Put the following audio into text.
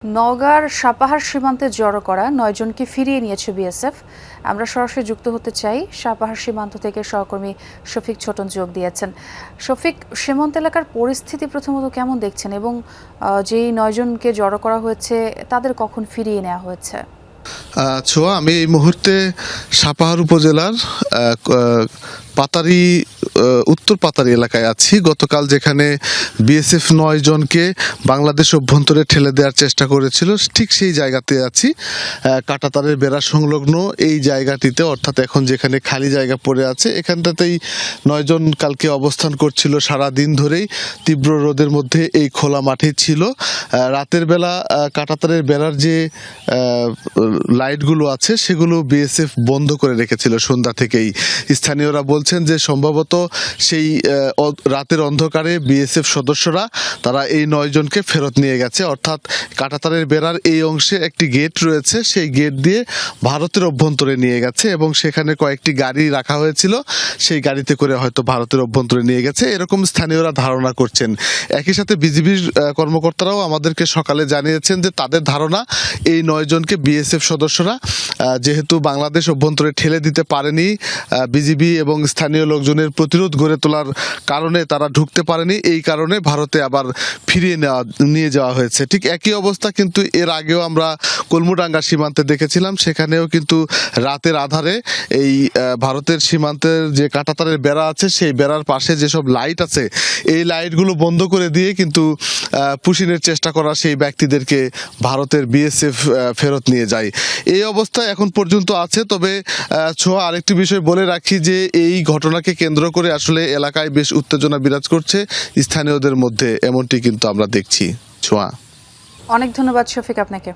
নওগাঁর সাপাহার সীমান্তে জড়ো করা ৯ জনকে ফিরিয়ে নিয়েছে বিএসএফ। আমরা সরাসরি যুক্ত হতে চাই। সাপাহার সীমান্ত থেকে সহকর্মী শফিক ছোটন যোগ দিয়েছেন। শফিক, সীমান্ত এলাকার পরিস্থিতি প্রথমত কেমন দেখছেন এবং যেই ৯ জনকে জড়ো করা হয়েছে তাদের কখন ফিরিয়ে নেওয়া হয়েছে? ছোঁয়া, আমি এই মুহূর্তে সাপাহার উপজেলার পাতারি উত্তর পাতারি এলাকায় আছি। গতকাল যেখানে বিএসএফ ৯ জনকে বাংলাদেশ অভ্যন্তরে ঠেলে দেওয়ার চেষ্টা করেছিল, ঠিক সেই জায়গাতে আছি। কাঁটাতারের বেড়া সংলগ্ন এই জায়গাটিতে, অর্থাৎ এখন যেখানে খালি জায়গা পড়ে আছে এখানটাতেই ৯ জন কালকে অবস্থান করছিল। সারা দিন ধরেই তীব্র রোদের মধ্যে এই খোলা মাঠে ছিল। রাতের বেলা কাঁটাতারের বেড়ার যে লাইটগুলো আছে সেগুলো বিএসএফ বন্ধ করে রেখেছিল সন্ধ্যা থেকেই। স্থানীয়রা বলছেন যে সম্ভবত সেই রাতের অন্ধকারে বিএসএফ সদস্যরা তারা এই ৯ জনকে ফেরত নিয়ে গেছে। অর্থাৎ কাঁটাতারের বেড়ার এই অংশে একটি গেট রয়েছে, সেই গেট দিয়ে ভারতের অভ্যন্তরে নিয়ে গেছে এবং সেখানে কয়েকটি গাড়ি রাখা হয়েছিল, সেই গাড়িতে করে হয়তো ভারতের অভ্যন্তরে নিয়ে গেছে, এরকম স্থানীয়রা ধারণা করছেন। একই সাথে বিজিবির কর্মকর্তারাও আমাদেরকে সকালে জানিয়েছেন যে তাদের ধারণা এই ৯ জনকে বিএসএফ সদস্যরা যেহেতু বাংলাদেশ অভ্যন্তরে ঠেলে দিতে পারেনি, বিজিবি এবং স্থানীয় লোকজনের প্রতিরোধ গড়ে তোলার কারণে তারা ঢুকতে পারেনি, এই কারণে ভারতে আবার ফিরিয়ে নিয়ে যাওয়া হয়েছে। ঠিক একই অবস্থা কিন্তু এর আগেও আমরা কলমুডাঙ্গা সীমান্তে দেখেছিলাম। সেখানেও কিন্তু রাতের আধারে এই ভারতের সীমান্তের যে কাঁটাতারের বেড়া আছে সেই বেড়ার পাশে যেসব লাইট আছে এই লাইটগুলো বন্ধ করে দিয়ে কিন্তু পুশিনের চেষ্টা করা সেই ব্যক্তিদেরকে ভারতের বিএসএফ ফেরত নিয়ে যায়। এই অবস্থা এখন পর্যন্ত আছে। তবে ছোঁয়া, আরেকটি বিষয় বলে রাখি যে এই ঘটনাকে কেন্দ্র করে আসলে এলাকায় বেশ উত্তেজনা বিরাজ করছে স্থানীয়দের মধ্যে, এমনটি কিন্তু আমরা দেখছি। ছোঁয়া, অনেক ধন্যবাদ শফিক আপনাকে।